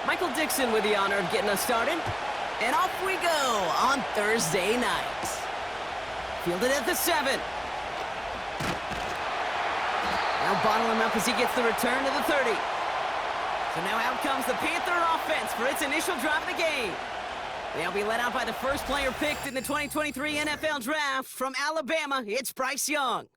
Michael Dixon with the honor of getting us started. And off we go on Thursday night. Fielded at the 7. Now bottle him up as he gets the return to the 30. So now out comes the Panther offense for its initial drive of the game. They'll be led out by the first player picked in the 2023 NFL Draft from Alabama. It's Bryce Young.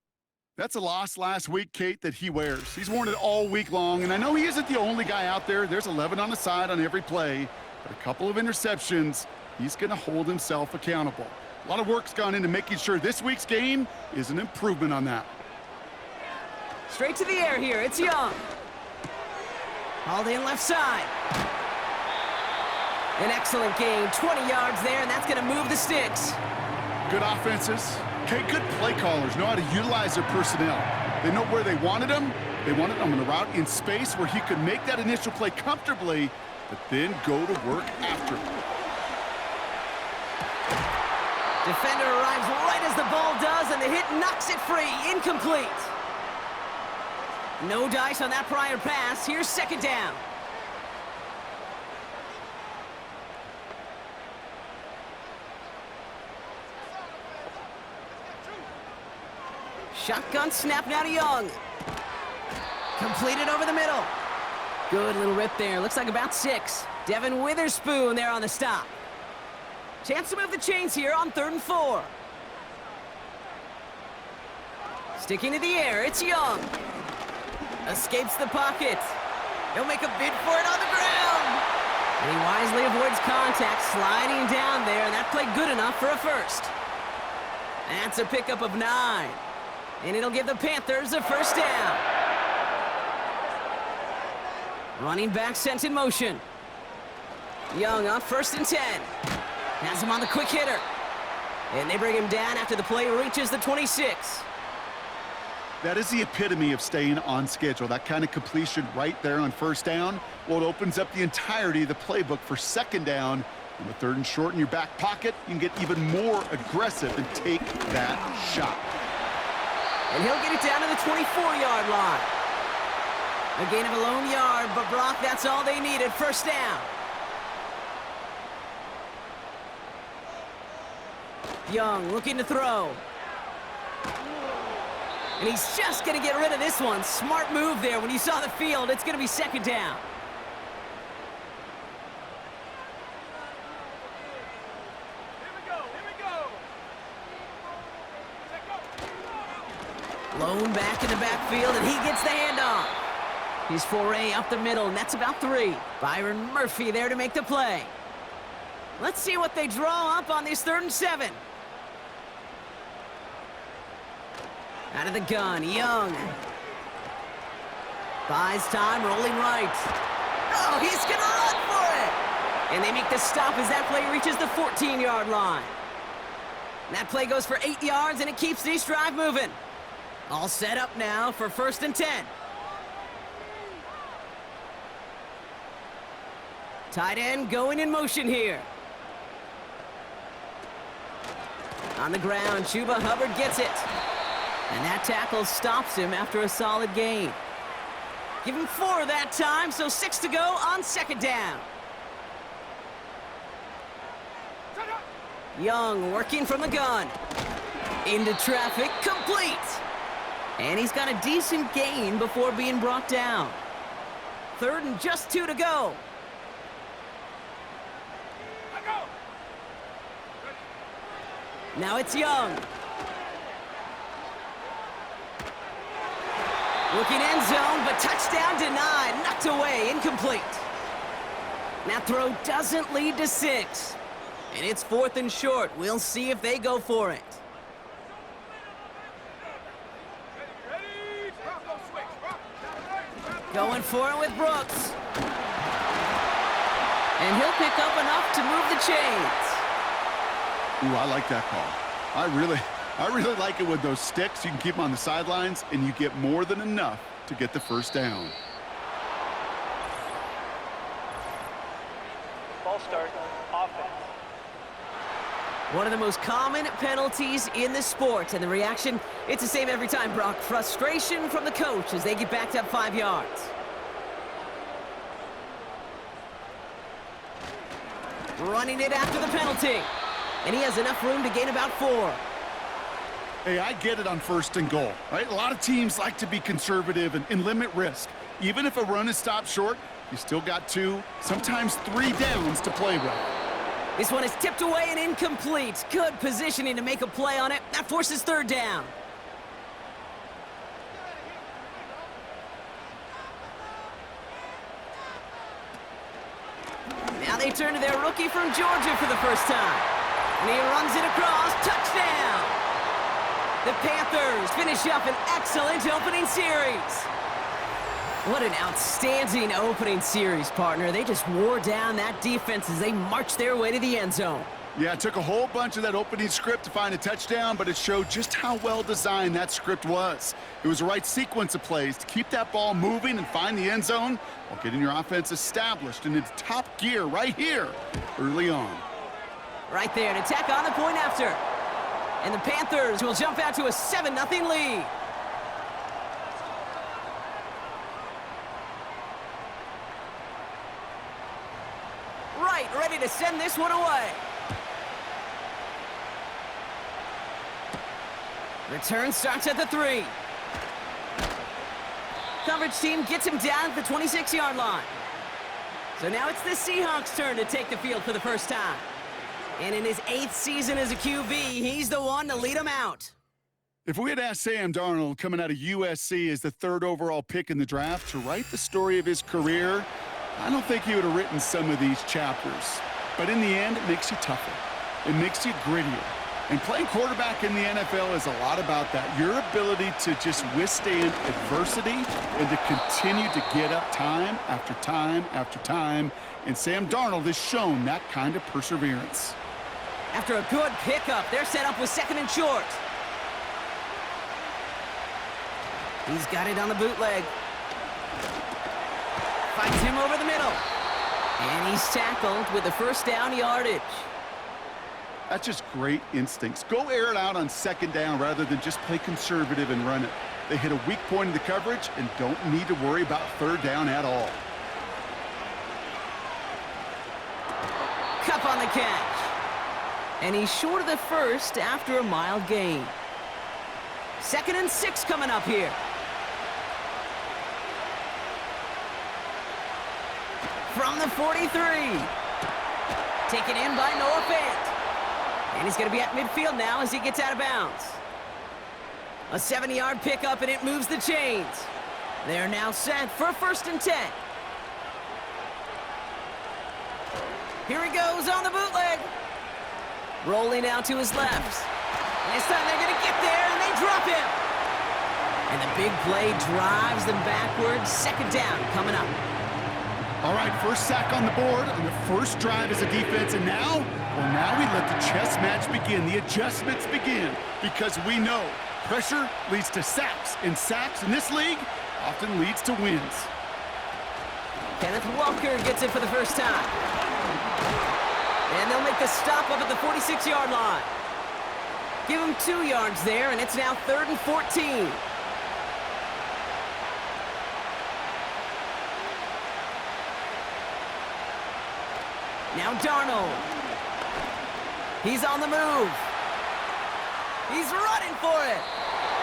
That's a loss last week, Kate, that he wears. He's worn it all week long, and I know he isn't the only guy out there. There's 11 on the side on every play, but a couple of interceptions, he's going to hold himself accountable. A lot of work's gone into making sure this week's game is an improvement on that. Straight to the air here, it's Young. Hauled in left side. An excellent gain, 20 yards there, and that's going to move the sticks. Good offenses. Okay, good play callers know how to utilize their personnel. They know where they wanted them. They wanted them on a route in space where he could make that initial play comfortably, but then go to work after. Defender arrives right as the ball does, and the hit knocks it free. Incomplete. No dice on that prior pass. Here's second down. Shotgun snap now to Young. Completed over the middle. Good little rip there. Looks like about 6. Devin Witherspoon there on the stop. Chance to move the chains here on 3rd and 4. Sticking to the air, it's Young. Escapes the pocket. He'll make a bid for it on the ground. And he wisely avoids contact, sliding down there, and that played good enough for a first. That's a pickup of 9. And it'll give the Panthers a first down. Running back sent in motion. Young on 1st and 10. Has him on the quick hitter. And they bring him down after the play reaches the 26. That is the epitome of staying on schedule. That kind of completion right there on 1st down. Well, it opens up the entirety of the playbook for 2nd down. And with 3rd and short in your back pocket, you can get even more aggressive and take that shot. And he'll get it down to the 24-yard line. A gain of a lone yard, but Brock, that's all they needed. 1st down. Young looking to throw. And he's just going to get rid of this one. Smart move there. When you saw the field, it's going to be 2nd down. Lone back in the backfield, and he gets the handoff. His foray up the middle, and that's about 3. Byron Murphy there to make the play. Let's see what they draw up on this 3rd and 7. Out of the gun, Young. Buys time, rolling right. Oh, he's going to run for it! And they make the stop as that play reaches the 14-yard line. That play goes for 8 yards, and it keeps this drive moving. All set up now for 1st and 10. Tight end going in motion here. On the ground, Chuba Hubbard gets it. And that tackle stops him after a solid gain. Give him 4 that time, so 6 to go on 2nd down. Young working from the gun. Into traffic, complete. And he's got a decent gain before being brought down. 3rd and just 2 to go. Now it's Young. Looking end zone, but touchdown denied. Knocked away, incomplete. That throw doesn't lead to 6. And it's 4th and short. We'll see if they go for it. Going for it with Brooks. And he'll pick up enough to move the chains. Ooh, I like that call. I really like it with those sticks. You can keep them on the sidelines, and you get more than enough to get the 1st down. Ball start, offense. One of the most common penalties in the sport, and the reaction, it's the same every time, Brock. Frustration from the coach as they get backed up 5 yards. Running it after the penalty. And he has enough room to gain about 4. Hey, I get it on 1st and goal, right? A lot of teams like to be conservative and limit risk. Even if a run is stopped short, you still got 2, sometimes 3 downs to play with. This one is tipped away and incomplete. Good positioning to make a play on it. That forces 3rd down. Now they turn to their rookie from Georgia for the first time. And he runs it across. Touchdown! The Panthers finish up an excellent opening series. What an outstanding opening series, partner. They just wore down that defense as they marched their way to the end zone. Yeah, it took a whole bunch of that opening script to find a touchdown, but it showed just how well designed that script was. It was the right sequence of plays to keep that ball moving and find the end zone while getting your offense established in its top gear right here early on. Right there, an attack on the point after. And the Panthers will jump out to a 7-0 lead. Right, ready to send this one away. Return starts at the 3. Coverage team gets him down at the 26-yard line. So now it's the Seahawks' turn to take the field for the first time. And in his 8th season as a QB, he's the one to lead them out. If we had asked Sam Darnold coming out of USC as the 3rd overall pick in the draft to write the story of his career, I don't think he would have written some of these chapters. But in the end, it makes you tougher. It makes you grittier. And playing quarterback in the NFL is a lot about that. Your ability to just withstand adversity and to continue to get up time after time after time. And Sam Darnold has shown that kind of perseverance. After a good pickup, they're set up with 2nd and short. He's got it on the bootleg. Fights him over the middle. And he's tackled with the 1st down yardage. That's just great instincts. Go air it out on 2nd down rather than just play conservative and run it. They hit a weak point in the coverage and don't need to worry about 3rd down at all. Cup on the catch. And he's short of the 1st after a mild gain. 2nd and 6 coming up here. From the 43. Taken in by Noah Fant. And he's going to be at midfield now as he gets out of bounds. A 70-yard pickup, and it moves the chains. They're now set for 1st and 10. Here he goes on the bootleg. Rolling out to his left. And this time they're going to get there, and they drop him. And the big play drives them backwards. 2nd down coming up. All right, 1st sack on the board on the 1st drive as a defense, and now we let the chess match begin, the adjustments begin, because we know pressure leads to sacks, and sacks in this league often leads to wins. Kenneth Walker gets it for the 1st time. And they'll make the stop up at the 46-yard line. Give him 2 yards there, and it's now 3rd and 14. Now Darnold. He's on the move. He's running for it.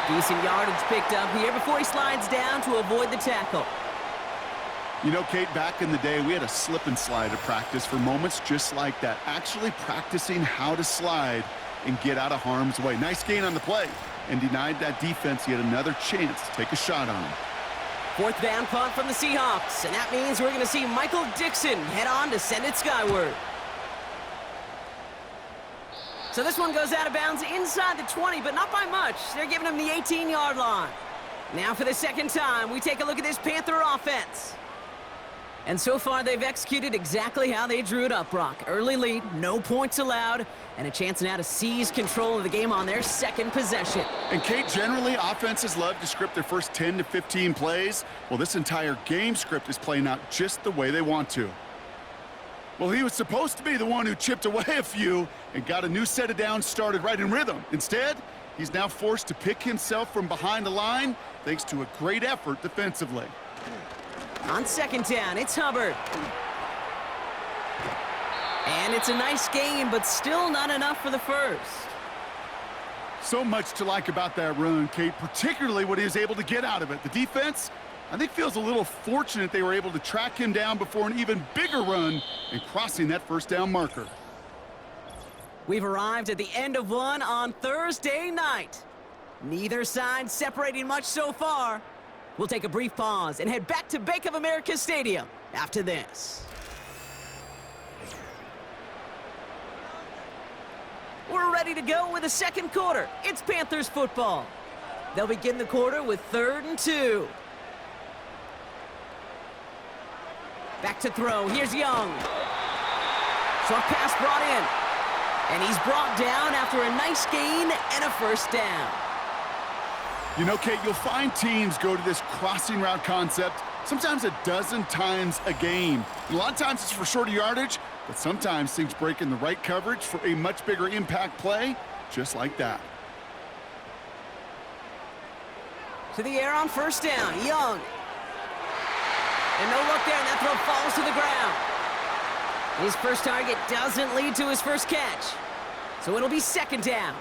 Decent yardage picked up here before he slides down to avoid the tackle. You know, Kate, back in the day, we had a slip and slide at practice for moments just like that. Actually practicing how to slide and get out of harm's way. Nice gain on the play and denied that defense yet another chance to take a shot on him. 4th down punt from the Seahawks, and that means we're going to see Michael Dixon head on to send it skyward. So this one goes out of bounds inside the 20, but not by much. They're giving him the 18-yard line. Now for the 2nd time, we take a look at this Panther offense. And so far, they've executed exactly how they drew it up, Brock. Early lead, no points allowed, and a chance now to seize control of the game on their 2nd possession. And, Kate, generally, offenses love to script their first 10 to 15 plays. Well, this entire game script is playing out just the way they want to. Well, he was supposed to be the one who chipped away a few and got a new set of downs started right in rhythm. Instead, he's now forced to pick himself from behind the line thanks to a great effort defensively. On 2nd down, it's Hubbard. And it's a nice gain, but still not enough for the first. So much to like about that run, Kate, particularly what he was able to get out of it. The defense, I think, feels a little fortunate they were able to track him down before an even bigger run and crossing that first down marker. We've arrived at the end of one on Thursday night. Neither side separating much so far. We'll take a brief pause and head back to Bank of America Stadium after this. We're ready to go with the second quarter. It's Panthers football. They'll begin the quarter with 3rd and 2. Back to throw. Here's Young. Short pass brought in. And he's brought down after a nice gain and a first down. You know, Kate, you'll find teams go to this crossing route concept sometimes a dozen times a game. And a lot of times it's for shorter yardage, but sometimes things break in the right coverage for a much bigger impact play, just like that. To the air on first down, Young. And no look there, and that throw falls to the ground. His first target doesn't lead to his first catch, so it'll be 2nd down.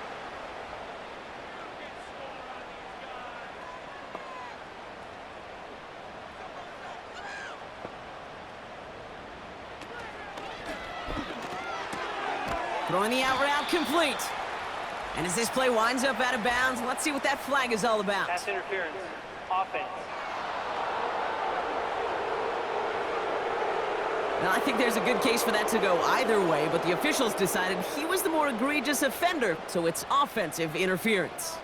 Throwing the out route complete. And as this play winds up out of bounds, let's see what that flag is all about. Pass interference. Offense. Now, I think there's a good case for that to go either way, but the officials decided he was the more egregious offender, so it's offensive interference.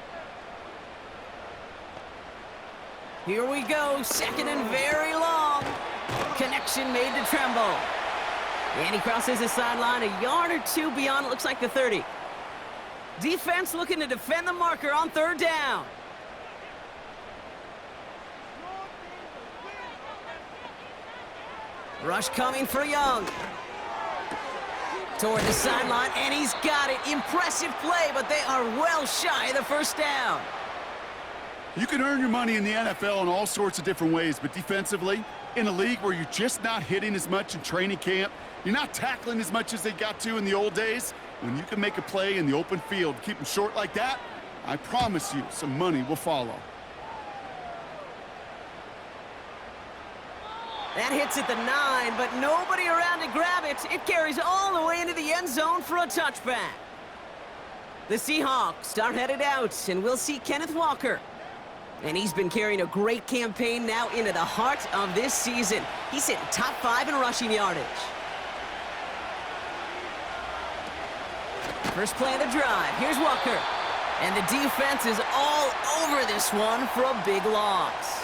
Here we go, 2nd and very long. Connection made to Tremble. And he crosses the sideline a yard or 2 beyond, it looks like the 30. Defense looking to defend the marker on 3rd down. Rush coming for Young. Toward the sideline, and he's got it. Impressive play, but they are well shy of the first down. You can earn your money in the NFL in all sorts of different ways, but defensively, in a league where you're just not hitting as much in training camp, you're not tackling as much as they got to in the old days, when you can make a play in the open field, keep them short like that, I promise you some money will follow. That hits at the 9, but nobody around to grab it. It carries all the way into the end zone for a touchback. The Seahawks are headed out, and we'll see Kenneth Walker. And he's been carrying a great campaign now into the heart of this season. He's hitting top 5 in rushing yardage. First play of the drive. Here's Walker. And the defense is all over this one for a big loss.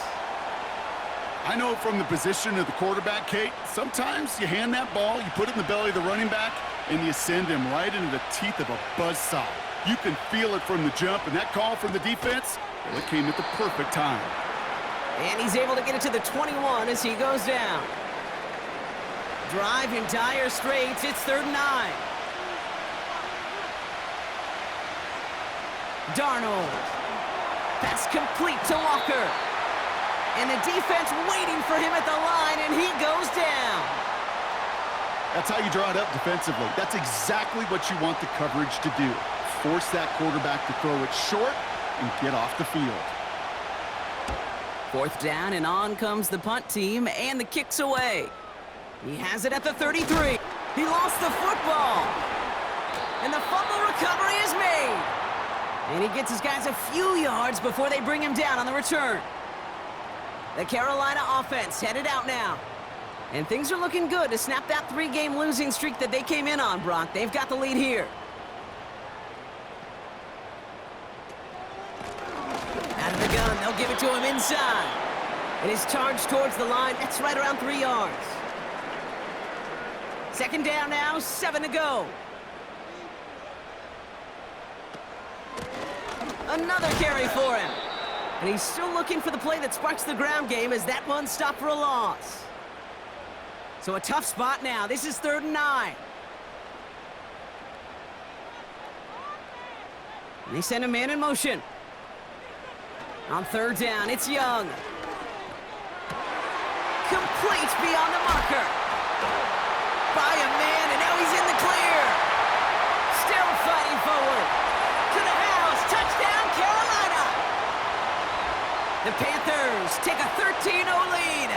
I know from the position of the quarterback, Kate, sometimes you hand that ball, you put it in the belly of the running back, and you send him right into the teeth of a buzzsaw. You can feel it from the jump, and that call from the defense, well, it came at the perfect time. And he's able to get it to the 21 as he goes down. Drive in dire straits. It's 3rd and 9. Darnold. Pass complete to Walker. And the defense waiting for him at the line, and he goes down. That's how you draw it up defensively. That's exactly what you want the coverage to do. Force that quarterback to throw it short and get off the field. 4th down, and on comes the punt team, and the kick's away. He has it at the 33. He lost the football. And the fumble recovery is made. And he gets his guys a few yards before they bring him down on the return. The Carolina offense headed out now. And things are looking good to snap that 3-game losing streak that they came in on, Brock. They've got the lead here. Out of the gun, they'll give it to him inside. And his charge towards the line, that's right around 3 yards. 2nd down now, 7 to go. Another carry for him. And he's still looking for the play that sparks the ground game as that one stopped for a loss. So a tough spot now. This is 3rd and 9. And they send a man in motion. On 3rd down, it's Young. Complete beyond the marker. By a man, and now he's in the clear. The Panthers take a 13-0 lead.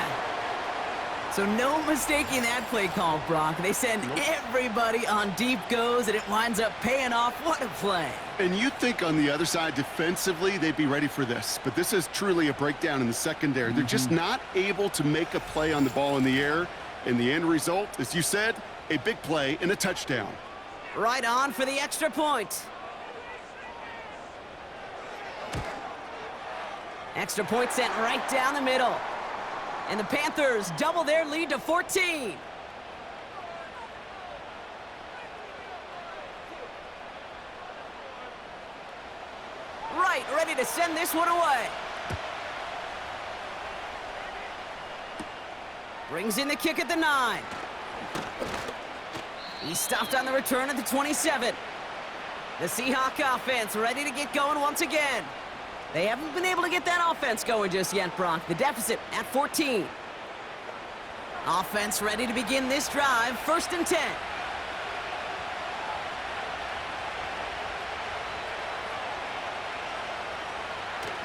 So no mistaking that play call, Brock. They send everybody on deep goes, and it winds up paying off. What a play. And you think on the other side defensively they'd be ready for this, but this is truly a breakdown in the secondary. They're just not able to make a play on the ball in the air, and the end result, as you said, a big play and a touchdown. Right on for the extra point. Extra point sent right down the middle. And the Panthers double their lead to 14. Right, ready to send this one away. Brings in the kick at the 9. He stopped on the return at the 27. The Seahawks offense ready to get going once again. They haven't been able to get that offense going just yet, Brock. The deficit at 14. Offense ready to begin this drive. 1st and 10.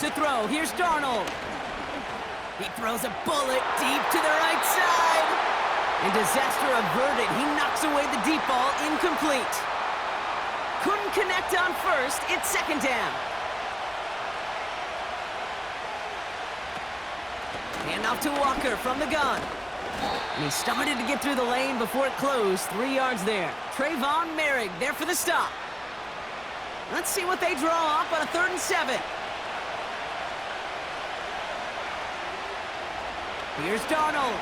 To throw, here's Darnold. He throws a bullet deep to the right side. And disaster averted. He knocks away the deep ball, incomplete. Couldn't connect on 1st. It's 2nd down. Handoff to Walker from the gun. And he started to get through the lane before it closed. 3 yards there. Trayvon Merrick there for the stop. Let's see what they draw up on a 3rd and 7. Here's Darnold.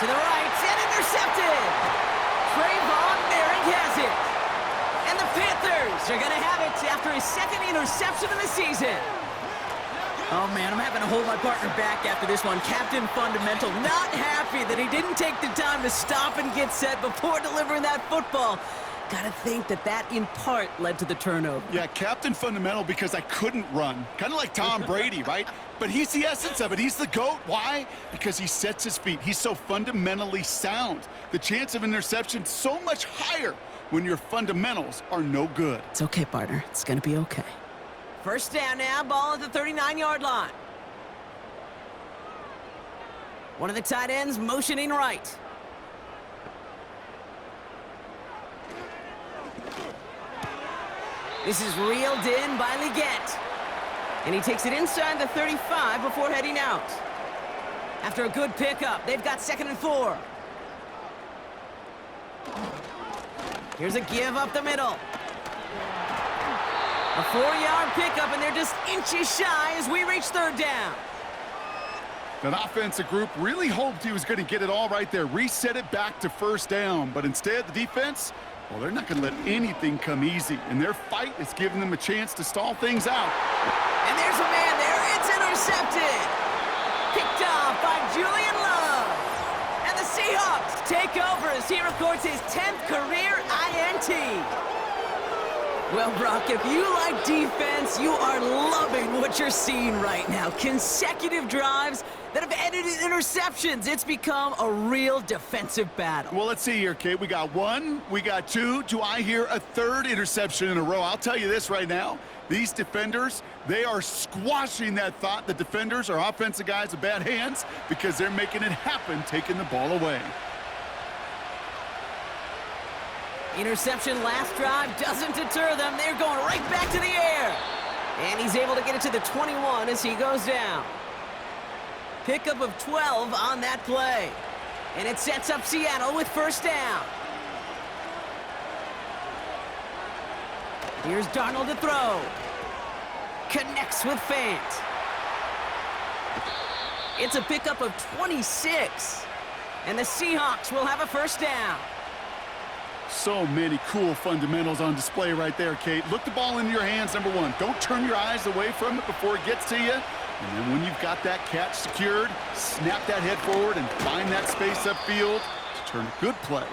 To the right, and intercepted. Trayvon Merrick has it. And the Panthers are going to have it after his 2nd interception of the season. Oh, man, I'm having to hold my partner back after this one. Captain Fundamental not happy that he didn't take the time to stop and get set before delivering that football. Gotta think that in part led to the turnover. Yeah, Captain Fundamental because I couldn't run. Kind of like Tom Brady, right? But he's the essence of it. He's the GOAT. Why? Because he sets his feet. He's so fundamentally sound. The chance of interception so much higher when your fundamentals are no good. It's okay, partner. It's gonna be okay. 1st down now, ball at the 39-yard line. One of the tight ends motioning right. This is reeled in by Leggett. And he takes it inside the 35 before heading out. After a good pickup, they've got 2nd and 4. Here's a give up the middle. A 4-yard pickup, and they're just inches shy as we reach 3rd down. That offensive group really hoped he was going to get it all right there, reset it back to 1st down. But instead, the defense, well, they're not going to let anything come easy. And their fight is giving them a chance to stall things out. And there's a man there. It's intercepted. Picked off by Julian Love. And the Seahawks take over as he records his 10th career INT. Well, Brock, if you like defense, you are loving what you're seeing right now. Consecutive drives that have ended in interceptions. It's become a real defensive battle. Well, let's see here, Kate. We got 1, we got 2. Do I hear a 3rd interception in a row? I'll tell you this right now. These defenders, they are squashing that thought. The defenders are offensive guys with bad hands because they're making it happen, taking the ball away. Interception last drive doesn't deter them. They're going right back to the air. And he's able to get it to the 21 as he goes down. Pickup of 12 on that play. And it sets up Seattle with 1st down. Here's Darnold to throw. Connects with Fant. It's a pickup of 26. And the Seahawks will have a 1st down. So many cool fundamentals on display right there, Kate. Look the ball into your hands, number 1. Don't turn your eyes away from it before it gets to you. And then when you've got that catch secured, snap that head forward and find that space upfield to turn a good play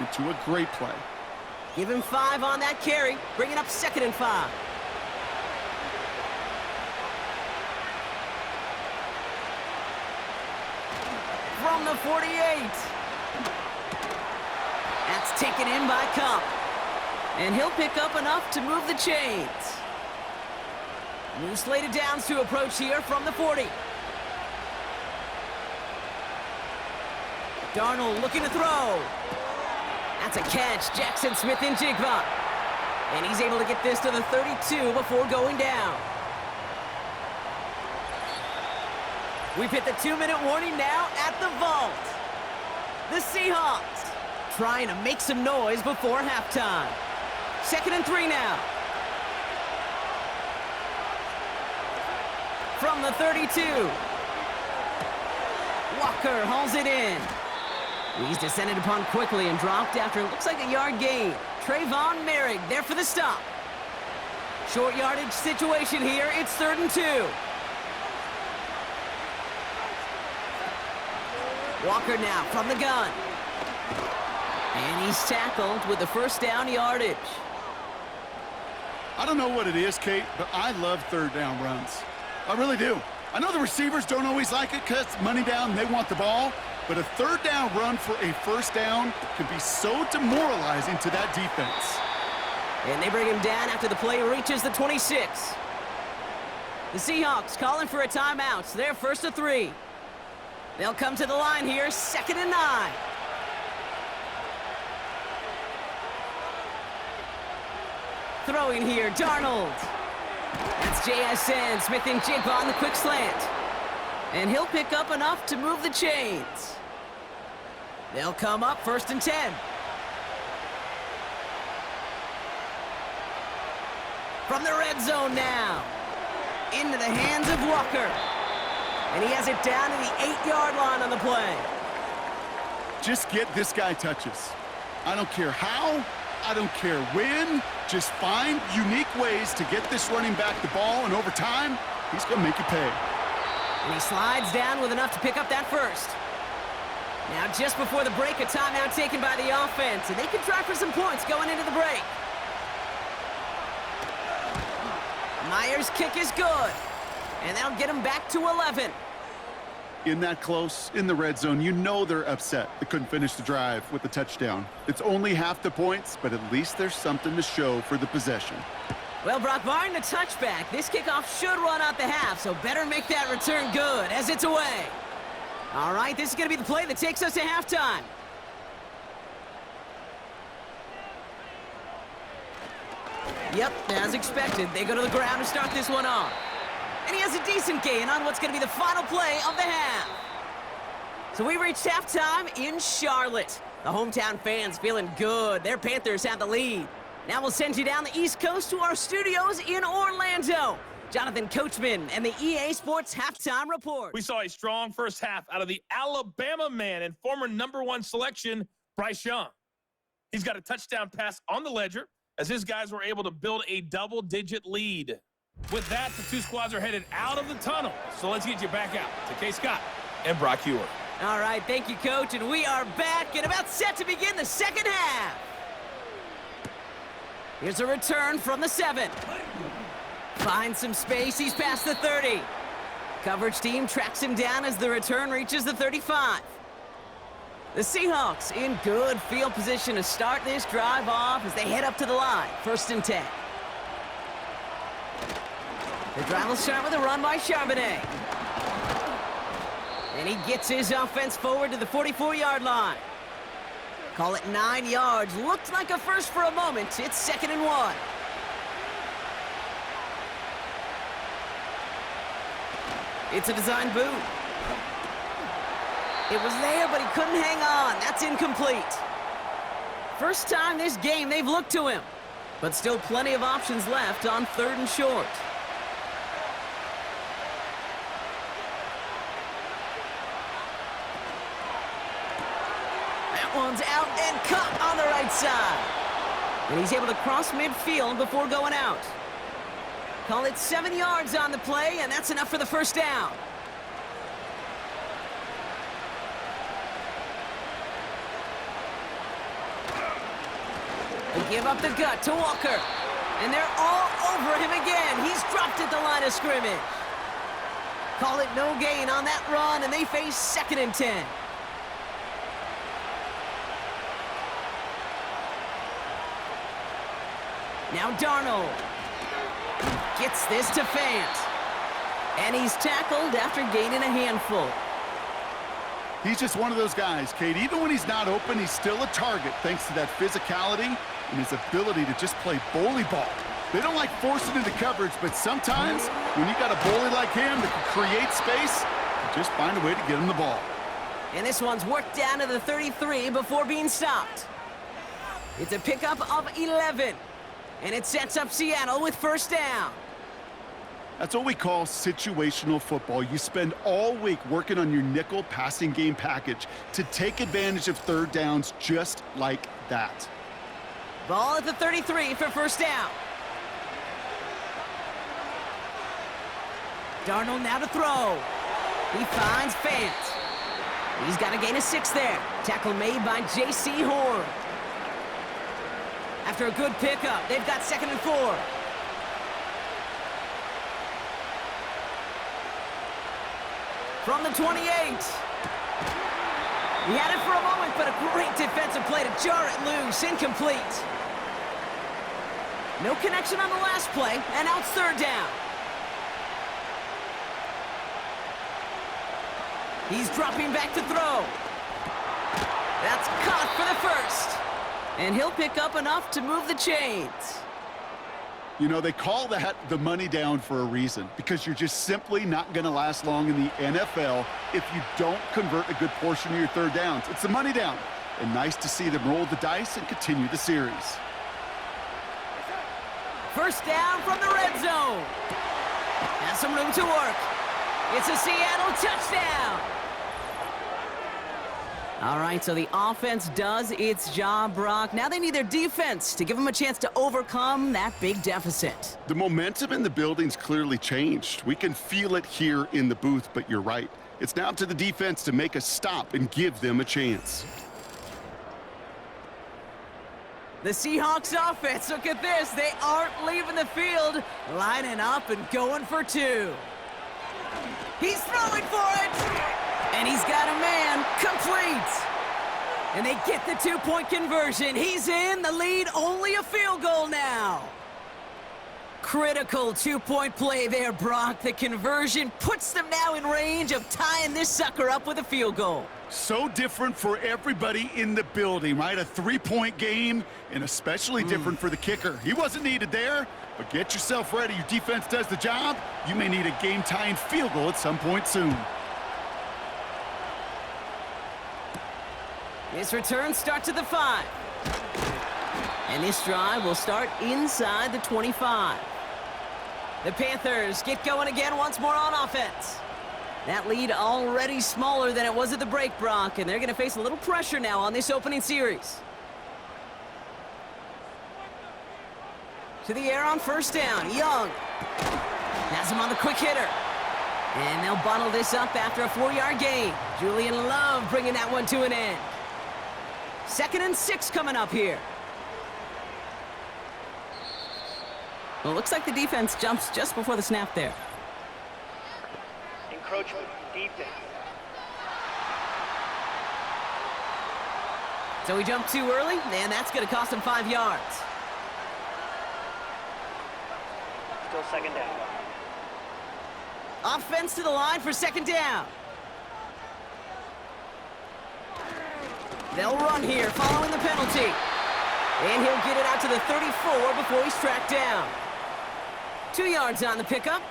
into a great play. Give him 5 on that carry, bringing up 2nd and 5. From the 48. That's taken in by Cup. And he'll pick up enough to move the chains. New slated downs to approach here from the 40. Darnold looking to throw. That's a catch. Jackson Smith-Njigba. And he's able to get this to the 32 before going down. We've hit the 2-minute warning now at the vault. The Seahawks trying to make some noise before halftime. 2nd and 3 now. From the 32. Walker hauls it in. He's descended upon quickly and dropped after it looks like a yard gain. Trayvon Merrick there for the stop. Short yardage situation here. It's 3rd and 2. Walker now from the gun. And he's tackled with the first down yardage. I don't know what it is, Kate, but I love 3rd down runs. I really do. I know the receivers don't always like it because money down, they want the ball. But a 3rd down run for a 1st down can be so demoralizing to that defense. And they bring him down after the play reaches the 26. The Seahawks calling for a timeout. So they're 1st and 3. They'll come to the line here, 2nd and 9. Throwing here, Darnold. That's JSN, Smith-Njigba on the quick slant. And he'll pick up enough to move the chains. They'll come up 1st and 10. From the red zone now. Into the hands of Walker. And he has it down to the 8-yard line on the play. Just get this guy touches. I don't care how, I don't care when. Just find unique ways to get this running back the ball, and over time, he's going to make you pay. And he slides down with enough to pick up that first. Now just before the break, a timeout taken by the offense, and they can try for some points going into the break. Myers' kick is good, and that'll get him back to 11. In that close, in the red zone, you know they're upset. They couldn't finish the drive with the touchdown. It's only half the points, but at least there's something to show for the possession. Well, Brock, barring the touchback, this kickoff should run out the half, so better make that return good as it's away. All right, this is going to be the play that takes us to halftime. Yep, as expected, they go to the ground to start this one off. And he has a decent gain on what's going to be the final play of the half. So we reached halftime in Charlotte. The hometown fans feeling good. Their Panthers have the lead. Now we'll send you down the East Coast to our studios in Orlando. Jonathan Coachman and the EA Sports Halftime Report. We saw a strong first half out of the Alabama man and former #1 selection, Bryce Young. He's got a touchdown pass on the ledger as his guys were able to build a double-digit lead. With that, the two squads are headed out of the tunnel. So let's get you back out to Kay Scott and Brock Hewer. All right, thank you, Coach. And we are back and about set to begin the second half. Here's a return from the 7. Finds some space. He's past the 30. Coverage team tracks him down as the return reaches the 35. The Seahawks in good field position to start this drive off as they head up to the line. 1st and 10. The drive will start with a run by Charbonnet. And he gets his offense forward to the 44-yard line. Call it 9 yards. Looked like a first for a moment. It's 2nd and 1. It's a design boot. It was there, but he couldn't hang on. That's incomplete. First time this game they've looked to him, but still plenty of options left on 3rd and short. That one's out and caught on the right side. And he's able to cross midfield before going out. Call it 7 yards on the play, and that's enough for the first down. They give up the gut to Walker. And they're all over him again. He's dropped at the line of scrimmage. Call it no gain on that run, and they face 2nd and 10. Now Darnold. Gets this to Fant. And he's tackled after gaining a handful. He's just one of those guys, Kate. Even when he's not open, he's still a target thanks to that physicality and his ability to just play bully ball. They don't like forcing into coverage, but sometimes when you got a bully like him that can create space, you just find a way to get him the ball. And this one's worked down to the 33 before being stopped. It's a pickup of 11. And it sets up Seattle with first down. That's what we call situational football. You spend all week working on your nickel passing game package to take advantage of third downs just like that. Ball at the 33 for first down. Darnold now to throw. He finds Fant. He's got a gain of 6 there. Tackle made by J.C. Horn. After a good pickup, they've got 2nd and 4. From the 28. He had it for a moment, but a great defensive play to jar it loose. Incomplete. No connection on the last play, and now it's third down. He's dropping back to throw. That's caught for the first. And he'll pick up enough to move the chains. You know, they call that the money down for a reason, because you're just simply not going to last long in the NFL if you don't convert a good portion of your third downs. It's the money down. And nice to see them roll the dice and continue the series. First down from the red zone. Has some room to work. It's a Seattle touchdown. All right, so the offense does its job, Brock. Now they need their defense to give them a chance to overcome that big deficit. The momentum in the building's clearly changed. We can feel it here in the booth, but you're right. It's now up to the defense to make a stop and give them a chance. The Seahawks offense, look at this. They aren't leaving the field, lining up and going for 2. He's throwing for it. And he's got a man complete. And they get the 2-point conversion. He's in the lead, only a field goal now. Critical 2-point play there, Brock. The conversion puts them now in range of tying this sucker up with a field goal. So different for everybody in the building, right? A 3-point game, and especially different for the kicker. He wasn't needed there, but get yourself ready. Your defense does the job. You may need a game-tying field goal at some point soon. This return starts at the 5. And this drive will start inside the 25. The Panthers get going again once more on offense. That lead already smaller than it was at the break, Brock, and they're going to face a little pressure now on this opening series. To the air on first down. Young has him on the quick hitter. And they'll bottle this up after a 4-yard gain. Julian Love bringing that one to an end. 2nd and 6 coming up here. Well, it looks like the defense jumps just before the snap there. Encroachment, defense. So he jumped too early, and that's going to cost him 5 yards. Still 2nd down. Offense to the line for 2nd down. They'll run here following the penalty. And he'll get it out to the 34 before he's tracked down. 2 yards on the pickup.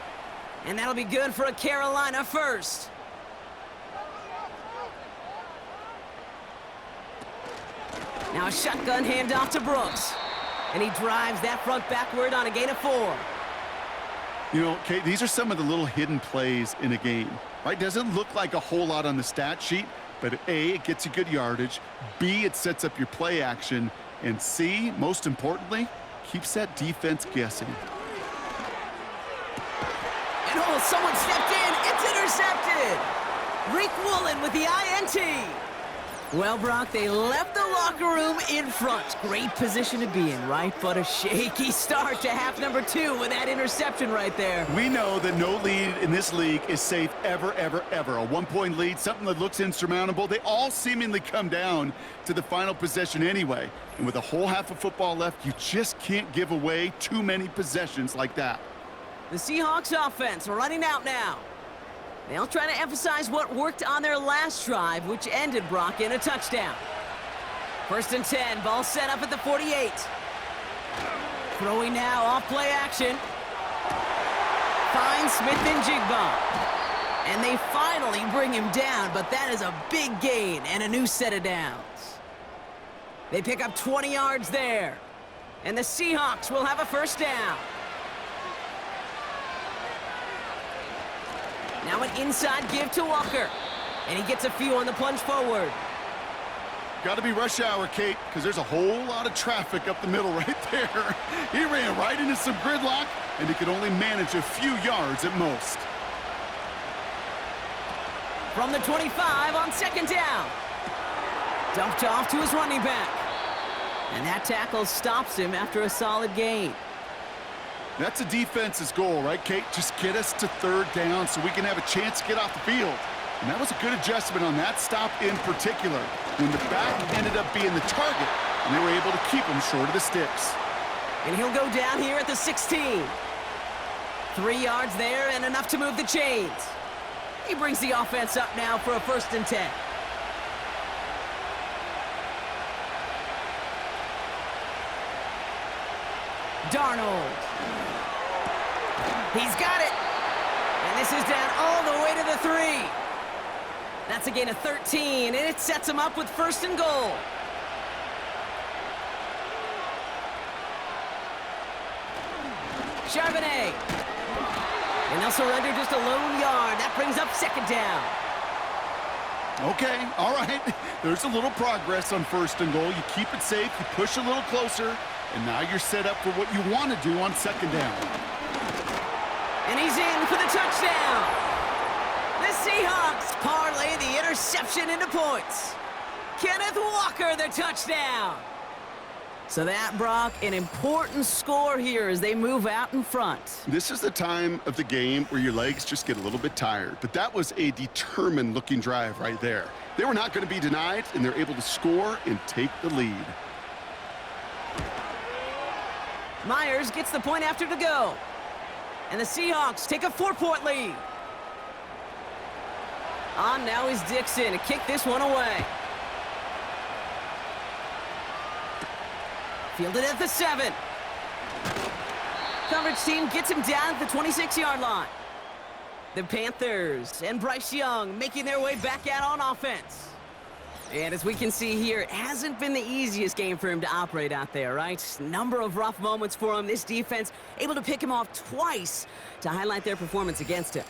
And that'll be good for a Carolina first. Now a shotgun handoff to Brooks. And he drives that front backward on a gain of 4. You know, Kate, these are some of the little hidden plays in a game, right? Doesn't look like a whole lot on the stat sheet, but A, it gets you good yardage, B, it sets up your play action, and C, most importantly, keeps that defense guessing. And oh, someone stepped in. It's intercepted. Reek Woolen with the INT. Well, Brock, they left the locker room in front. Great position to be in, right? But a shaky start to half number 2 with that interception right there. We know that no lead in this league is safe ever, ever, ever. A 1-point lead, something that looks insurmountable. They all seemingly come down to the final possession anyway. And with a whole half of football left, you just can't give away too many possessions like that. The Seahawks offense running out now. They'll try to emphasize what worked on their last drive, which ended, Brock, in a touchdown. 1st and 10, ball set up at the 48. Throwing now, off play action. Finds Smith and Jigba. And they finally bring him down, but that is a big gain and a new set of downs. They pick up 20 yards there. And the Seahawks will have a 1st down. Now an inside give to Walker. And he gets a few on the plunge forward. Got to be rush hour, Kate, because there's a whole lot of traffic up the middle right there. He ran right into some gridlock, and he could only manage a few yards at most. From the 25 on 2nd down. Dumped off to his running back. And that tackle stops him after a solid gain. That's a defense's goal, right, Kate? Just get us to 3rd down so we can have a chance to get off the field. And that was a good adjustment on that stop in particular, when the back ended up being the target, and they were able to keep him short of the sticks. And he'll go down here at the 16. 3 yards there and enough to move the chains. He brings the offense up now for a 1st and 10. Darnold. He's got it. And this is down all the way to the 3. That's a gain of 13, and it sets him up with 1st and goal. Charbonnet. And they'll surrender just a lone yard. That brings up 2nd down. Okay, all right. There's a little progress on 1st and goal. You keep it safe, you push a little closer, and now you're set up for what you want to do on 2nd down. And he's in for the touchdown. The Seahawks parlay the interception into points. Kenneth Walker, the touchdown. So that, Brock, an important score here as they move out in front. This is the time of the game where your legs just get a little bit tired, but that was a determined-looking drive right there. They were not going to be denied, and they're able to score and take the lead. Myers gets the point after to go. And the Seahawks take a 4-point lead. On now is Dixon to kick this one away. Fielded at the 7. Coverage team gets him down at the 26-yard line. The Panthers and Bryce Young making their way back out on offense. And as we can see here, it hasn't been the easiest game for him to operate out there, right? Number of rough moments for him. This defense able to pick him off twice to highlight their performance against him.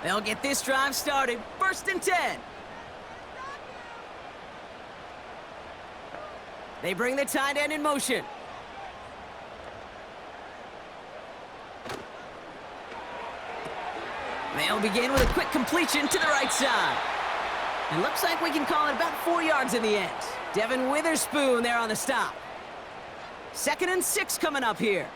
They'll get this drive started. 1st and 10. They bring the tight end in motion. They'll begin with a quick completion to the right side. It looks like we can call it about 4 yards in the end. Devin Witherspoon there on the stop. 2nd and 6 coming up here.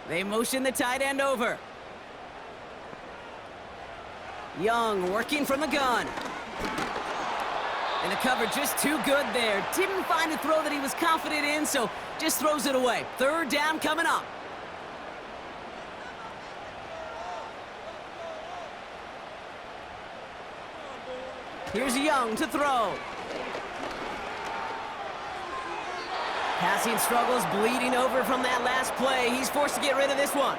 They motion the tight end over. Young working from the gun. And the cover just too good there. Didn't find a throw that he was confident in, so just throws it away. 3rd down coming up. Here's Young to throw. Passing struggles bleeding over from that last play. He's forced to get rid of this one.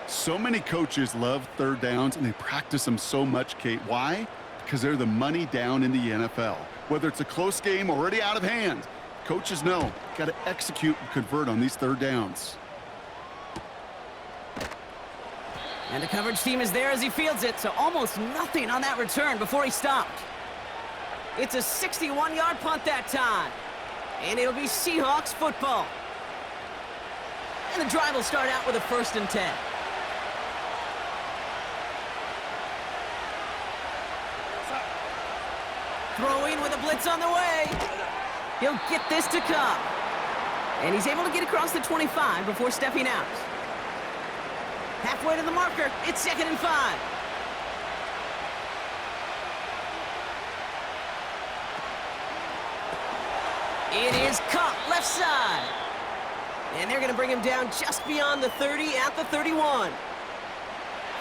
So many coaches love 3rd downs, and they practice them so much, Kate. Why? Because they're the money down in the NFL. Whether it's a close game already out of hand, coaches know, got to execute and convert on these 3rd downs. And the coverage team is there as he fields it, so almost nothing on that return before he stopped. It's a 61-yard punt that time. And it'll be Seahawks football. And the drive will start out with a 1st and 10. Throwing with a blitz on the way. He'll get this to Cobb. And he's able to get across the 25 before stepping out. Halfway to the marker. It's 2nd and 5. It is Cup, left side. And they're going to bring him down just beyond the 30 at the 31.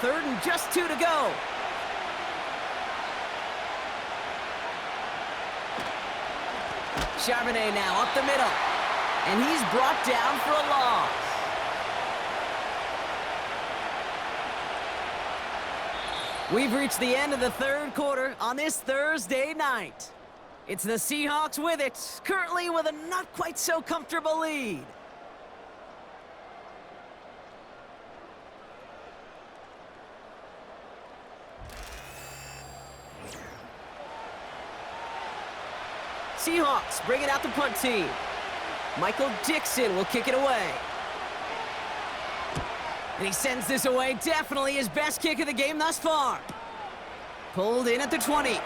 3rd and just 2 to go. Charbonnet now up the middle. And he's brought down for a loss. We've reached the end of the 3rd quarter on this Thursday night. It's the Seahawks with it, currently with a not quite so comfortable lead. Seahawks bringing out the punt team. Michael Dixon will kick it away. And he sends this away, definitely his best kick of the game thus far. Pulled in at the 20.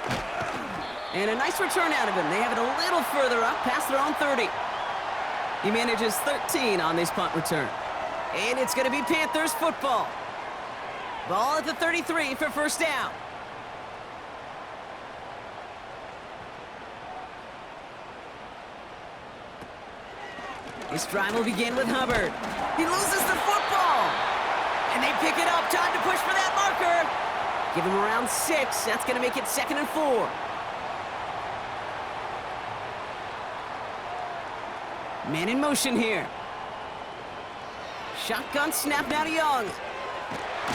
And a nice return out of him. They have it a little further up, past their own 30. He manages 13 on this punt return. And it's going to be Panthers football. Ball at the 33 for first down. This drive will begin with Hubbard. He loses the football. And they pick it up. Time to push for that marker. Give him around 6. That's going to make it 2nd and 4. Man in motion here. Shotgun snap now to Young.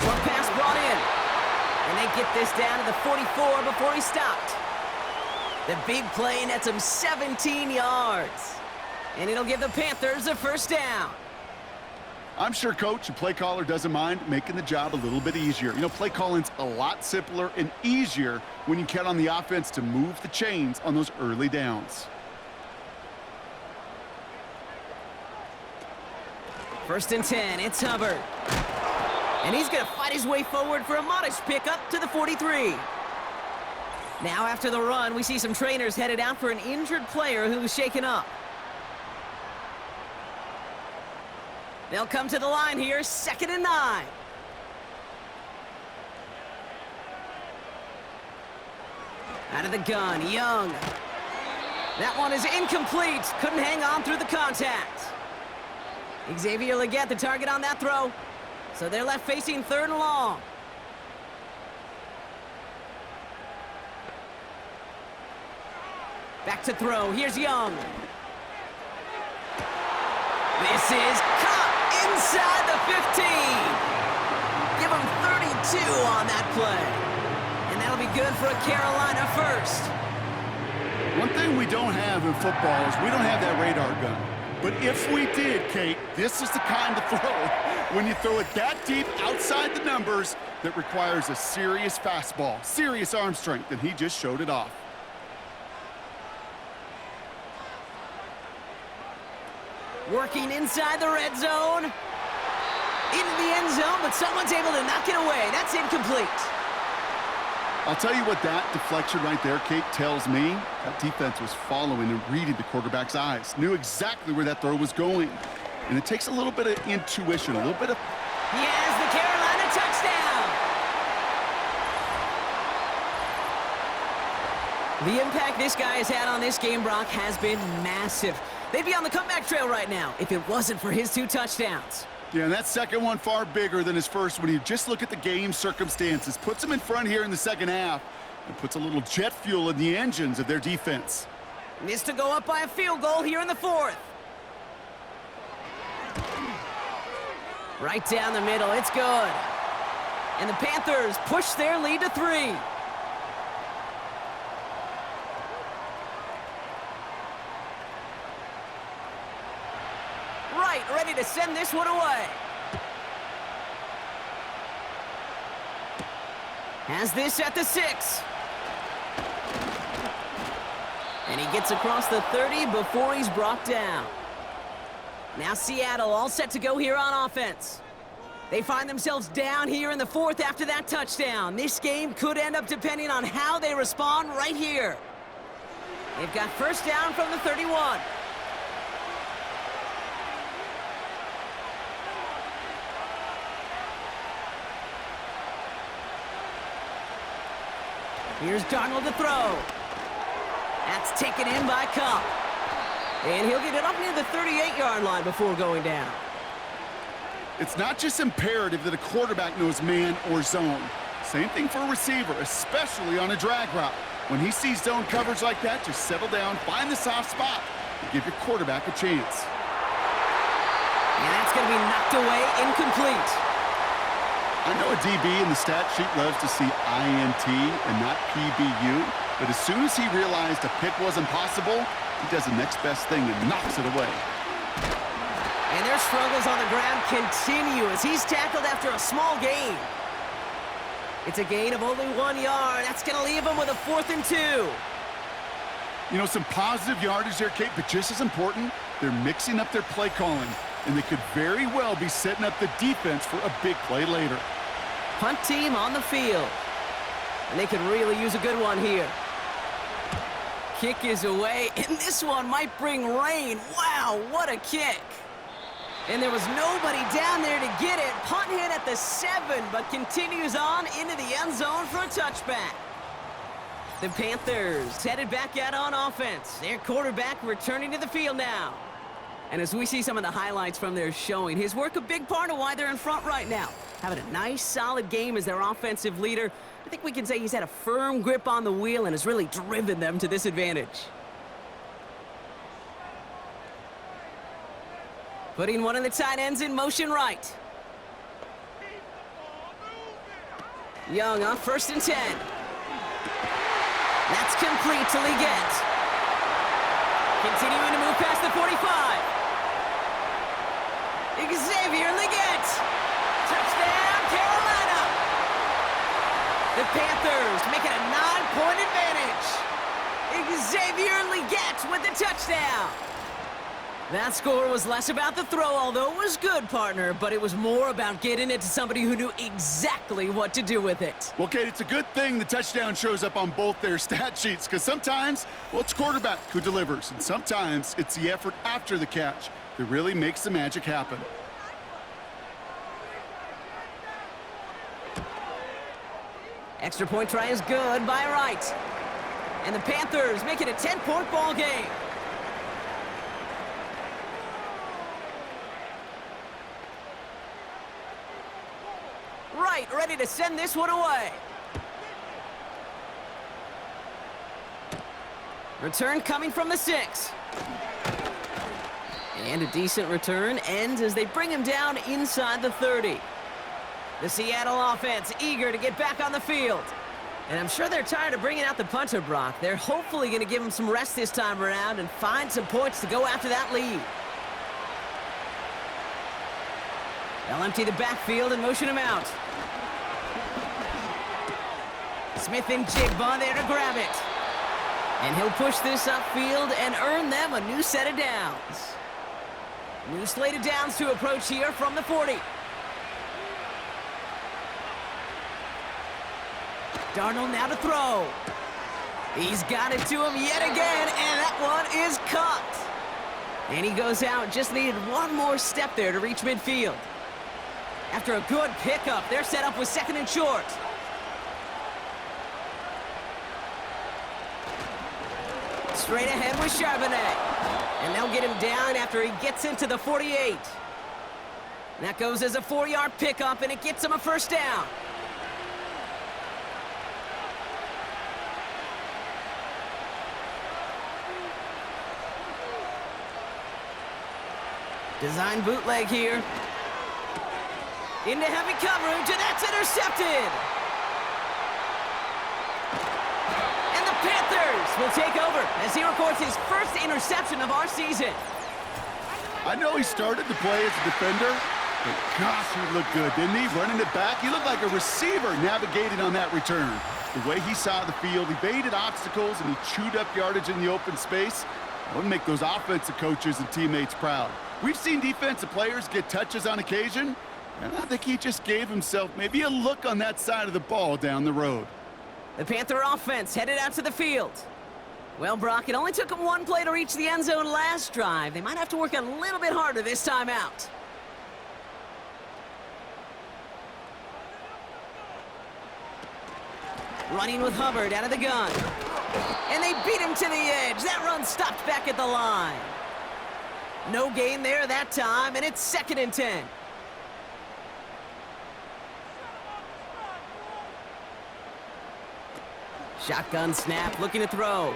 Short pass brought in. And they get this down to the 44 before he stopped. The big play nets him 17 yards. And it'll give the Panthers a first down. I'm sure coach and play caller doesn't mind making the job a little bit easier. You know, play calling's a lot simpler and easier when you count on the offense to move the chains on those early downs. 1st and 10, it's Hubbard. And he's going to fight his way forward for a modest pickup to the 43. Now after the run, we see some trainers headed out for an injured player who's shaken up. They'll come to the line here, 2nd and 9. Out of the gun, Young. That one is incomplete. Couldn't hang on through the contact. Xavier Legette, the target on that throw. So they're left facing 3rd and long. Back to throw. Here's Young. This is caught inside the 15. Give him 32 on that play. And that'll be good for a Carolina first. One thing we don't have in football is we don't have that radar gun. But if we did, Kate, this is the kind of throw when you throw it that deep outside the numbers that requires a serious fastball, serious arm strength, and he just showed it off. Working inside the red zone. Into the end zone, but someone's able to knock it away. That's incomplete. I'll tell you what that deflection right there, Kate, tells me. That defense was following and reading the quarterback's eyes. Knew exactly where that throw was going. And it takes a little bit of intuition, a little bit of... He has the Carolina touchdown. The impact this guy has had on this game, Brock, has been massive. They'd be on the comeback trail right now if it wasn't for his 2 touchdowns. Yeah, and that second one far bigger than his first when you just look at the game circumstances. Puts them in front here in the second half and puts a little jet fuel in the engines of their defense. This to go up by a field goal here in the 4th. Right down the middle, it's good. And the Panthers push their lead to 3. Right, ready to send this one away. Has this at the 6. And he gets across the 30 before he's brought down. Now Seattle all set to go here on offense. They find themselves down here in the 4th after that touchdown. This game could end up depending on how they respond right here. They've got first down from the 31. Here's Darnold to throw. That's taken in by Cup. And he'll get it up near the 38-yard line before going down. It's not just imperative that a quarterback knows man or zone. Same thing for a receiver, especially on a drag route. When he sees zone coverage like that, just settle down, find the soft spot, and give your quarterback a chance. And that's going to be knocked away, incomplete. I know a DB in the stat sheet loves to see INT and not PBU, but as soon as he realized a pick wasn't possible, he does the next best thing and knocks it away. And their struggles on the ground continue as he's tackled after a small gain. It's a gain of only 1 yard. That's going to leave him with a 4th and 2. You know, some positive yardage there, Kate, but just as important, they're mixing up their play calling, and they could very well be setting up the defense for a big play later. Punt team on the field. And they could really use a good one here. Kick is away, and this one might bring rain. Wow, what a kick. And there was nobody down there to get it. Punt hit at the 7, but continues on into the end zone for a touchback. The Panthers headed back out on offense. Their quarterback returning to the field now. And as we see some of the highlights from their showing, his work a big part of why they're in front right now. Having a nice, solid game as their offensive leader. I think we can say he's had a firm grip on the wheel and has really driven them to this advantage. Putting one of the tight ends in motion right. Young on 1st and 10. That's complete to Leggett. Continuing to move past the 45. Xavier Leggett. Touchdown, Carolina. The Panthers making a 9-point advantage. Xavier Leggett with the touchdown. That score was less about the throw, although it was good, partner, but it was more about getting it to somebody who knew exactly what to do with it. Well, Kate, it's a good thing the touchdown shows up on both their stat sheets, because sometimes, well, it's quarterback who delivers, and sometimes it's the effort after the catch that really makes the magic happen. Extra point try is good by Wright. And the Panthers make it a 10-point ball game. Wright ready to send this one away. Return coming from the 6. And a decent return ends as they bring him down inside the 30. The Seattle offense eager to get back on the field. And I'm sure they're tired of bringing out the punter, Brock. They're hopefully going to give him some rest this time around and find some points to go after that lead. They'll empty the backfield and motion him out. Smith and Jigba there to grab it. And he'll push this upfield and earn them a new set of downs. New slate of downs to approach here from the 40. Darnold now to throw. He's got it to him yet again, and that one is caught. And he goes out, just needed one more step there to reach midfield. After a good pickup, they're set up with 2nd and short. Straight ahead with Charbonnet. And they'll get him down after he gets into the 48. That goes as a 4-yard pickup, and it gets him a 1st down. Design bootleg here. Into heavy coverage, and that's intercepted. And the Panthers will take over as he records his first interception of our season. I know he started the play as a defender, but gosh, he looked good, didn't he? Running it back, he looked like a receiver navigating on that return. The way he saw the field, he baited obstacles, and he chewed up yardage in the open space. That would make those offensive coaches and teammates proud. We've seen defensive players get touches on occasion, and I think he just gave himself maybe a look on that side of the ball down the road. The Panther offense headed out to the field. Well, Brock, it only took them one play to reach the end zone last drive. They might have to work a little bit harder this time out. Running with Hubbard out of the gun. And they beat him to the edge. That run stopped back at the line. No gain there that time, and it's 2nd and 10. Shotgun snap, looking to throw.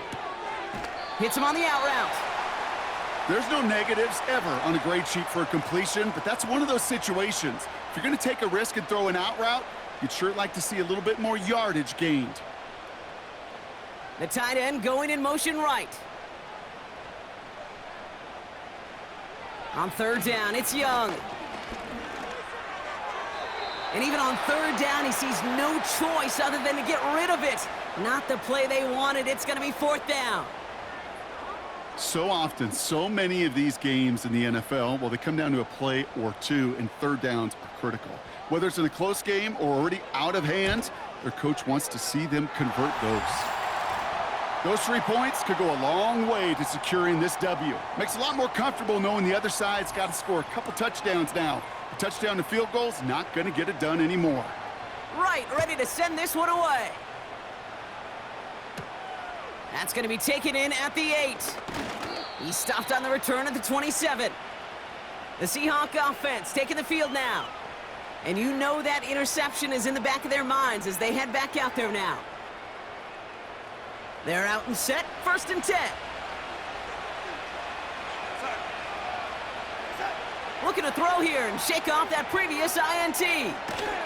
Hits him on the out route. There's no negatives ever on a grade sheet for a completion, but that's one of those situations. If you're going to take a risk and throw an out route, you'd sure like to see a little bit more yardage gained. The tight end going in motion right. On 3rd down, it's Young. And even on 3rd down, he sees no choice other than to get rid of it. Not the play they wanted. It's going to be 4th down. So often, so many of these games in the NFL, well, they come down to a play or two, and 3rd downs are critical. Whether it's in a close game or already out of hand, their coach wants to see them convert those. Those 3 points could go a long way to securing this W. Makes it a lot more comfortable knowing the other side's got to score a couple touchdowns now. A touchdown to field goal's not going to get it done anymore. Right, ready to send this one away. That's going to be taken in at the 8. He stopped on the return at the 27. The Seahawks offense taking the field now. And you know that interception is in the back of their minds as they head back out there now. They're out and set, 1st and 10. Looking to throw here and shake off that previous INT.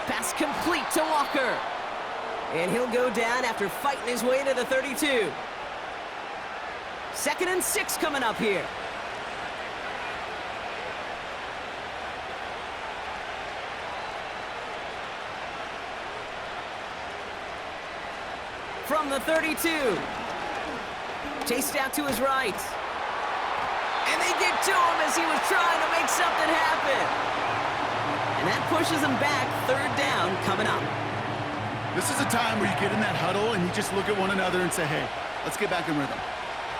Pass complete to Walker. And he'll go down after fighting his way to the 32. 2nd and 6 coming up here. From the 32. Chased out to his right. And they get to him as he was trying to make something happen. And that pushes him back. 3rd down coming up. This is a time where you get in that huddle and you just look at one another and say, hey, let's get back in rhythm.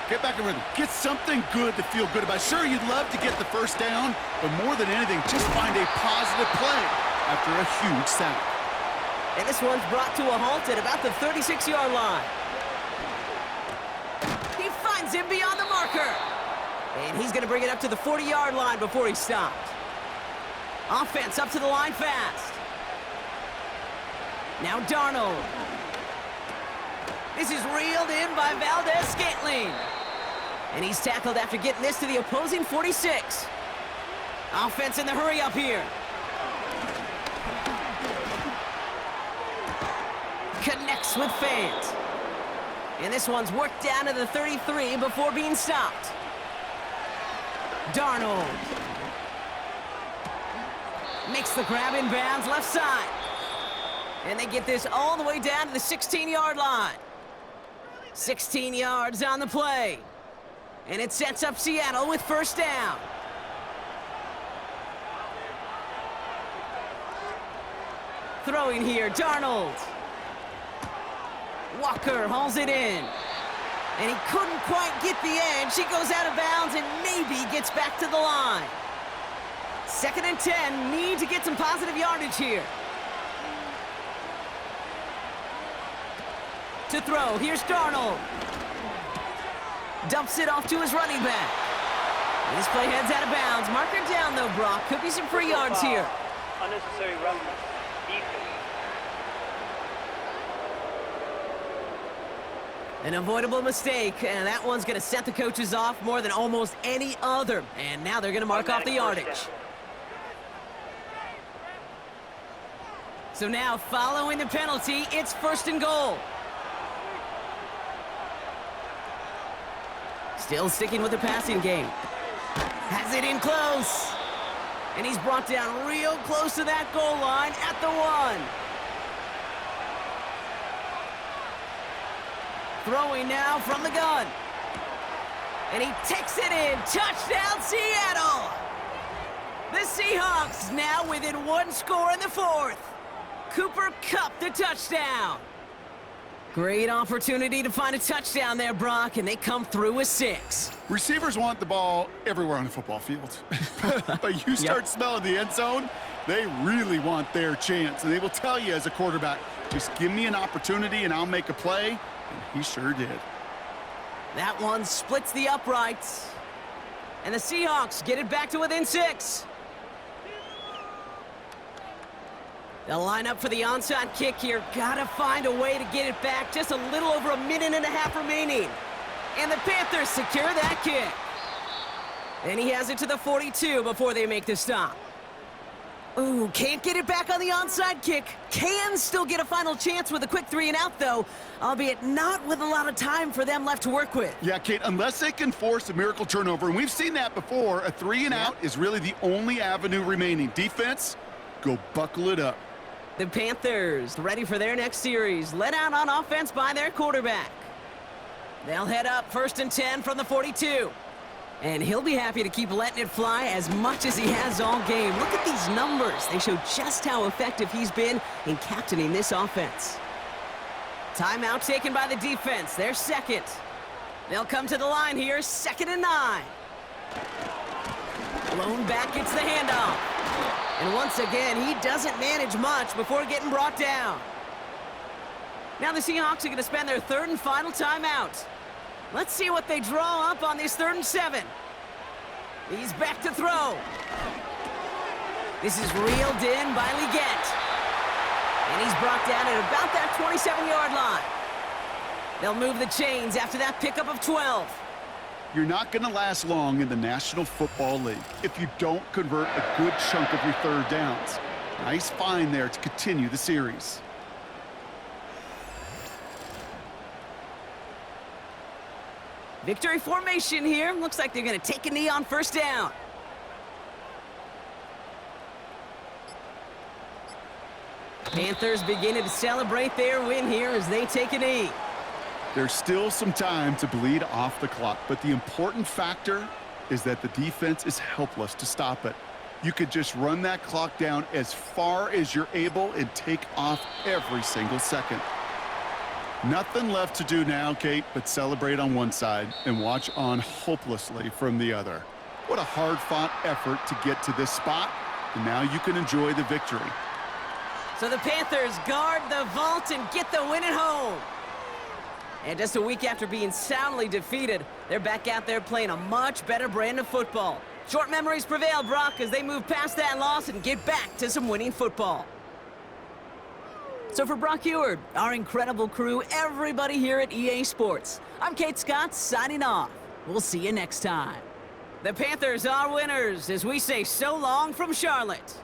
Get back in rhythm. Get something good to feel good about. Sure, you'd love to get the 1st down, but more than anything, just find a positive play after a huge sack. And this one's brought to a halt at about the 36-yard line. He finds him beyond the marker. And he's going to bring it up to the 40-yard line before he stopped. Offense up to the line fast. Now Darnold. This is reeled in by Valdez-Scantling. And he's tackled after getting this to the opposing 46. Offense in the hurry up here. Connects with Fant. And this one's worked down to the 33 before being stopped. Darnold. Makes the grab in bounds left side. And they get this all the way down to the 16-yard line. 16 yards on the play. And it sets up Seattle with 1st down. Throwing here, Darnold. Walker hauls it in. And he couldn't quite get the edge. He goes out of bounds and maybe gets back to the line. 2nd and 10, need to get some positive yardage here. To throw, here's Darnold. Dumps it off to his running back. This play heads out of bounds. Marker down though, Brock. Could be some free yards here. Unnecessary roughness. Defense. An avoidable mistake, and that one's going to set the coaches off more than almost any other. And now they're going to mark off the yardage. So now, following the penalty, it's 1st and goal. Still sticking with the passing game. Has it in close. And he's brought down real close to that goal line at the 1. Throwing now from the gun. And he takes it in. Touchdown, Seattle! The Seahawks now within 1 score in the 4th. Cooper Kupp the touchdown. Great opportunity to find a touchdown there, Brock, and they come through with 6. Receivers want the ball everywhere on the football field. But you start smelling the end zone, they really want their chance. And they will tell you as a quarterback, just give me an opportunity and I'll make a play. And he sure did. That one splits the uprights. And the Seahawks get it back to within 6. They'll line up for the onside kick here. Gotta find a way to get it back. Just a little over a minute and a half remaining. And the Panthers secure that kick. And he has it to the 42 before they make the stop. Ooh, can't get it back on the onside kick. Can still get a final chance with a quick 3-and-out, though, albeit not with a lot of time for them left to work with. Yeah, Kate, unless they can force a miracle turnover, and we've seen that before, a 3-and-out is really the only avenue remaining. Defense, go buckle it up. The Panthers ready for their next series, led out on offense by their quarterback. They'll head up 1st and 10 from the 42. And he'll be happy to keep letting it fly as much as he has all game. Look at these numbers. They show just how effective he's been in captaining this offense. Timeout taken by the defense. Their second. They'll come to the line here, 2nd and 9. Blown back gets the handoff. And once again, he doesn't manage much before getting brought down. Now the Seahawks are going to spend their 3rd and final timeout. Let's see what they draw up on this 3rd and 7. He's back to throw. This is reeled in by Leggett. And he's brought down at about that 27-yard line. They'll move the chains after that pickup of 12. You're not going to last long in the National Football League if you don't convert a good chunk of your 3rd downs. Nice find there to continue the series. Victory formation here. Looks like they're going to take a knee on 1st down. Panthers beginning to celebrate their win here as they take a knee. There's still some time to bleed off the clock, but the important factor is that the defense is helpless to stop it. You could just run that clock down as far as you're able and take off every single second. Nothing left to do now, Kate, but celebrate on one side and watch on hopelessly from the other. What a hard-fought effort to get to this spot, and now you can enjoy the victory. So the Panthers guard the vault and get the win at home. And just a week after being soundly defeated, they're back out there playing a much better brand of football. Short memories prevail, Brock, as they move past that loss and get back to some winning football. So for Brock Eward, our incredible crew, everybody here at EA Sports, I'm Kate Scott signing off. We'll see you next time. The Panthers are winners as we say so long from Charlotte.